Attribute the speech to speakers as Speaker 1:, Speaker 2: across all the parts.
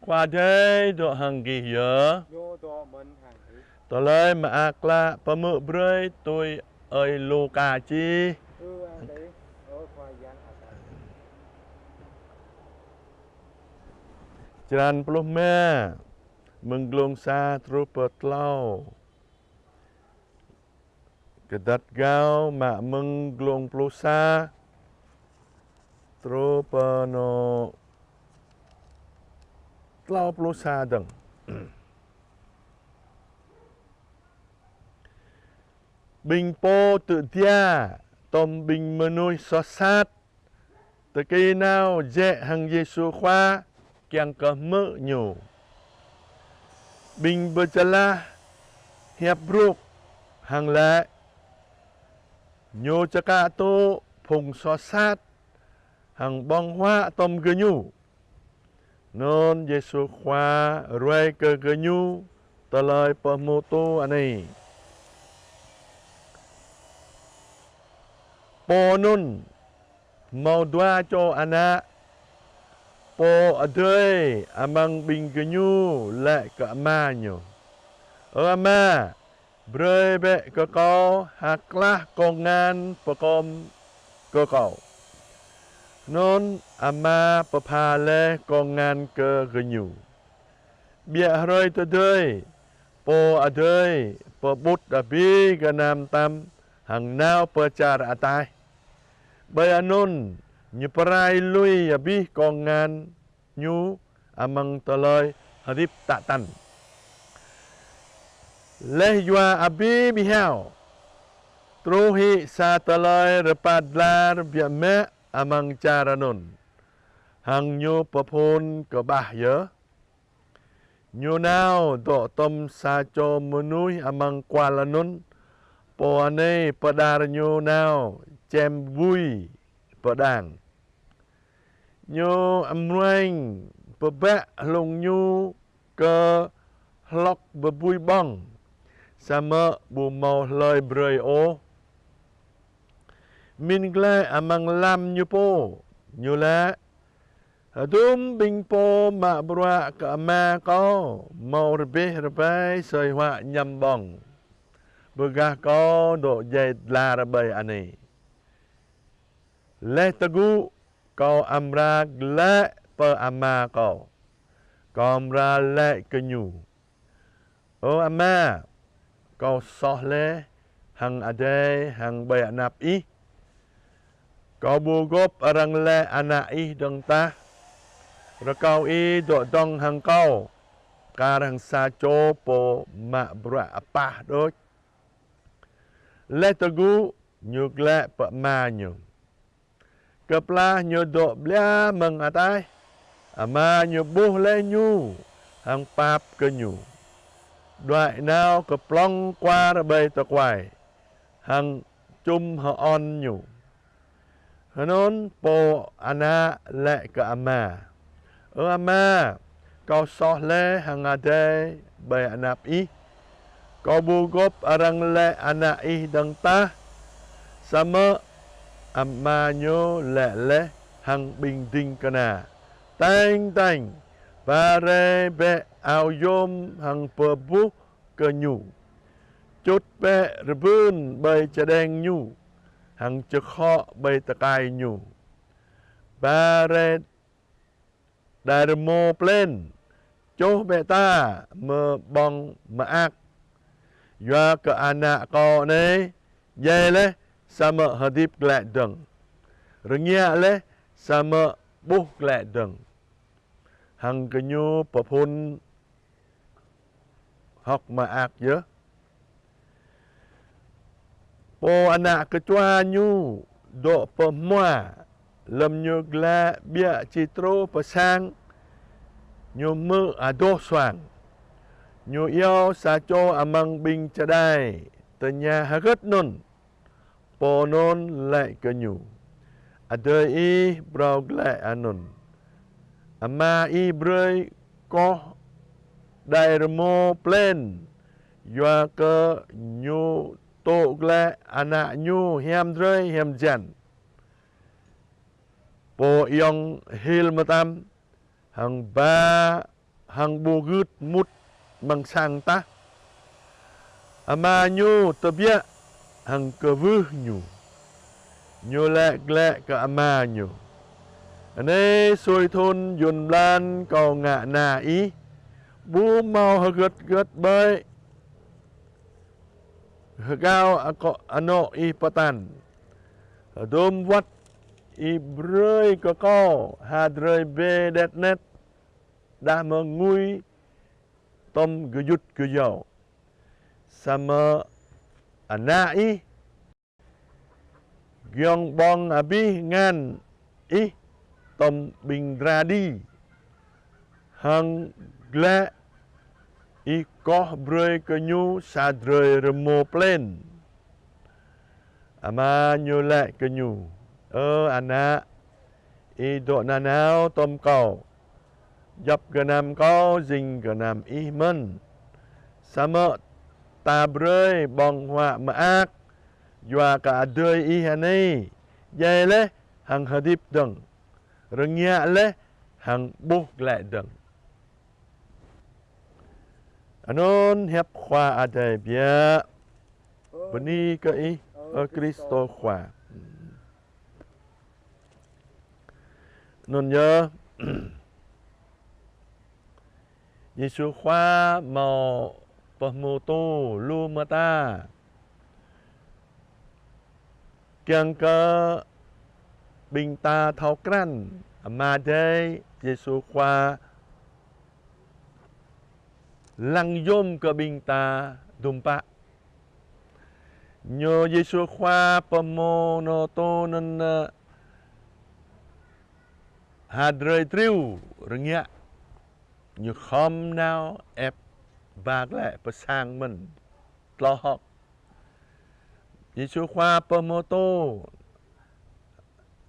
Speaker 1: Qua đây độ hàng kỳ nhớ.
Speaker 2: Vô đồ mình hàng ý.
Speaker 1: Tôi lấy mà ác là bà mượn brơi tôi ơi lô cà chi.
Speaker 2: Anh đi. Khoai giang hạt à.
Speaker 1: Chẳng bố mẹ. Mừng lông xa trú bật lâu. Cái đất gao mà mừng lông bố xa. Trú bật nó. Lâu bố xa đừng. Bình bố tự tia. Tôm bình mơ nuôi xót sát. Từ khi nào dễ hàng Giê-xu khoa. Kiang cơ mơ nhủ. Bình bơ chà la. Hiệp rục. Hàng lệ. Nhô cha cả tô. Phùng xót sát. Hàng bong hoa tôm cơ nhủ. Non Giê-xu khoa. Rồi cơ nhủ. Tờ lời bơ mô tô anh ấy. Po nun mau dua cho anak po adoi amang bing genyu le ke amanyo ama bre be ke kau haklah kongan pekom ke kau non ama pepale kongan ke genyu bia roi tadoi po adoi po but abi ganam tam hang nao percara atai bayanon nyeperai lui abi kongan nyu amang toloi hadip tatan leh jua abi bihau truhi sa toloi repadlar biame amang caranon hang nyu papun ke bah ye nyu nao do tom sa cho menui amang kualanon po ane padar nyu nao chem vui pedang nyu amruang pebak long nyu ke hlok bebui bong sama bu mau loi broi o min gle amang lam nyu po nyu la hadum bing po ma bra ka ma ko mau rebe rebai soi hwa nyam bong begah ko do jai la rabai ani leh tegu kau amra le per ama kau. Kau amra le kenyu. Oh ama kau soh le hang ade hang bayak nap i. Kau bugop arang le anak i dong ta. Rakau i dok dong hang kau. Karang sa cho po mak berak apah dok. Le tegu nyuk le per ma nyuk. Keplah nyodok belia mengatai. Ama nyobuh le nyu. Hang pap ke nyu. Đoại nào keplong qua rabai takwai. Hang chum ha on nyu. Hanon po ana le ke ama. Ama. Kau soh le hang adai bay anak i. Kau bugop arang le anak i dang ta. Sama amma nyo le hang bing ding kana tang bare be ao yom hang pebu ke nyu chút be rebun bay chadeng nyu hang chekho bay takai nyu bare darmo plen choh be ta me bong maak ya ke anak ko ne yele sama hadip glek deng. Rengia le sama buh glek deng. Hang kenyu papun hok maak ye. Po anak ketua nyu do pemua lem nyu glek bia citro pesang nyu me ado swang. Nyu yo sacho amang bing chadai tenya haget nun. Ponon le kenyu. Ada i brau glek anun. Ama i broi koh daermo plen. Yua ke nyu to glek anak nyu hiam droi hiam jan. Po yong hil matam hang ba hang bu gut mut mang sang ta ama nyu tebia hang ke vuh nyu nyu lek ke ama nyu ane soi thôn yun lan cầu ngạ nà ý bu mau hơ gật bơi hơ cao ano i patan dom wat i brơi có hadrơi bê đẹp nét đã mơ ngui tom guyut guyau sama anai gyong bong abi ngan i tom bing radi hang gle i ko brơi ke nyu sa drơi remo plen ama nyu le ke nyu ana i do nanao tom kau dập cái nam có dình cái nam y mân sa mơ ta brơi bong hoa mà ác dọa cả đời y hà này dây lê hằng hà điệp đừng rồi nhẹ lê hằng bốc lại đừng anon hẹp khoa ở đây bia bên đi cái y ở Cristo khoa non nhớ Giêsu khoa màu pemoto lu mata kiang ke bing ta thau kran mà đây Giêsu khoa lăng yom ke bing ta dumpa nyo Giêsu khoa pemonoto nên hadrei triu rengya như không nào ép bạc lại và sang mình lo học Giêsu khoa pemoto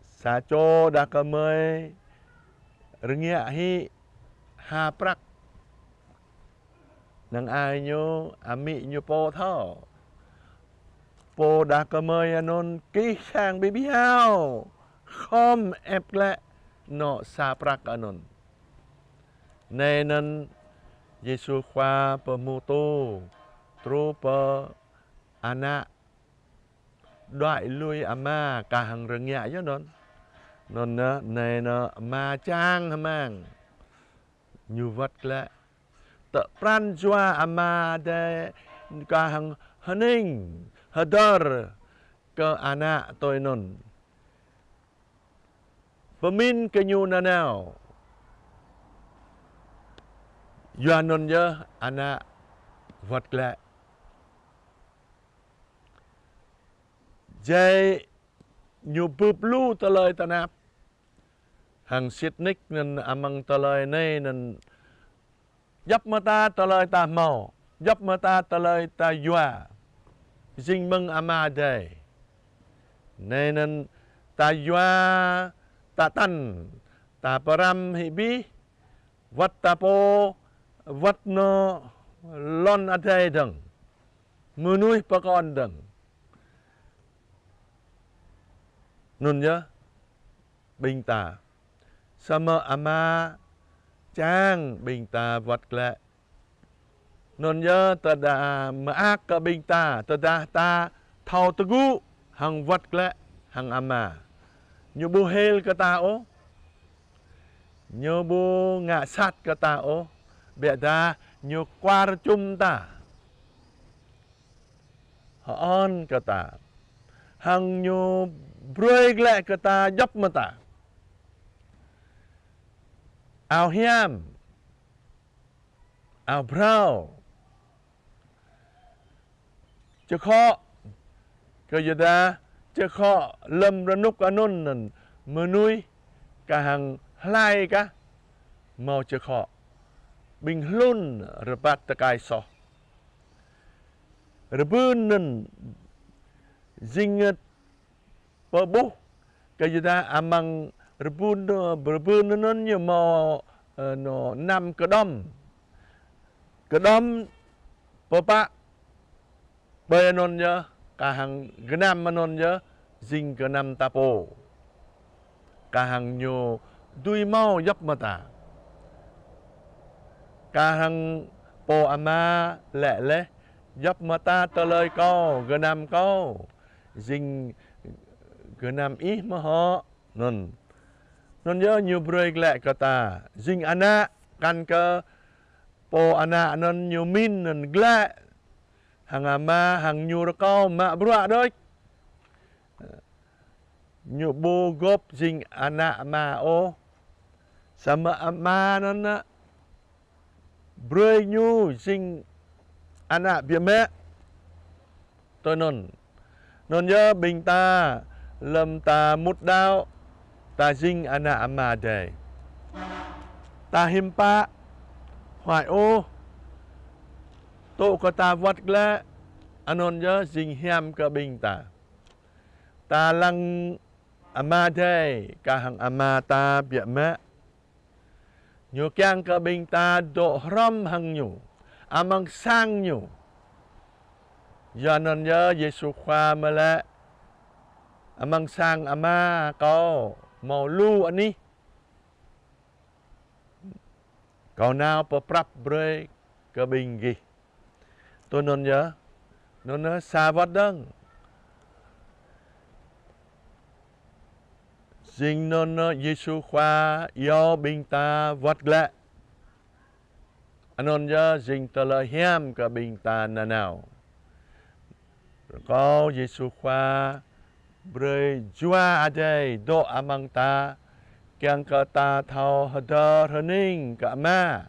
Speaker 1: sa cho đã cơ mới rengya hi ha prak nang ai nyo ami nyo po thao po đã cơ mới anon ký sang bi hao không ép lại no sa prak anon nên Giêsu khoa pemoto tropa anak đoại lui ama cả hàng rừng nhẹ chứ non này nó mà trang mang như vật lẽ tự pran choa ama de cả hàng haning hadar ke anak tôi non pemin ke nyu nanao Yohanon je anak vật lẽ Jai nyu bublu talai tanap hang sitnik nên amang talai này nên dấp mata talai ta mau dấp mata talai ta yua dinh mừng ama đây nên ta yua ta tan ta param hibi wat ta po wat no lon adai deng menui pakon deng nun nhớ bình ta sama ama trang bình ta vật lệ nun nhớ ta đã mà ác cả bình ta đã ta thao tư gu hằng vật lệ hằng ama như bu hel cả ta ô như bu ngạ sát cả ta ô bệ ta như qua chung ta họ on cả ta hằng như break lại ke ta dấp mà ta ao hiam ao brau chứ khó cái gì ta chứ khó lâm ra nút anon nần mưa nuôi cả hàng lai cả mau chứ khó bình luôn rồi bắt ta cài so rồi bươn nần dinh bu cái gì ta amang rebun nó như mò nó năm cái đom papa bây non nhớ cả hàng cái năm mà non nhớ dinh cái năm tapo cả hàng nhiều đuôi mau dấp mà ta ca hằng po ama lẹ lẽ dấp mà ta tơ lời câu gần năm câu dinh gần năm ít mà họ non non nhớ nhiều bơi lẹ cả ta dinh ana căn cơ po ana non nhiều min non lẹ hàng ama hàng nhiều câu mà bữa đôi nhiều bô gốc dinh ana ma ô sama ama non bơi nhu dinh anak bia mẹ tôi non nhớ bình ta lâm ta mút đau ta dinh anak ama đây ta hiêm pa hoài ô tổ có ta vắt lẽ anon nhớ dinh hiêm cơ bình ta lăng ama đây cả hàng ama ta bia mẹ nhiều kyang cơ bình ta độ rom hằng nhủ amang sang nhủ Jangan ya Yesus khoa mà lẽ amang sang ama kau mau lu ani kau nào po prap bre ke bình gì tôi non nhớ nó xa vắt đăng dinh non Yesus khoa yo bình ta vắt lẽ anon nhớ dinh ta lời hiam ke bình ta nào Kau Yesus khoa berjua adai do amang ta kiang kata thao hadar hening ka ma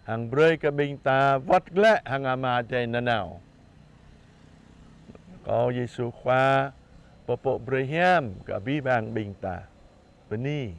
Speaker 1: hang brei ka bing ta vắt lẽ hang ama adai nanau Kau Yesus khoa popo brei hiam ka bi bang bing ta beni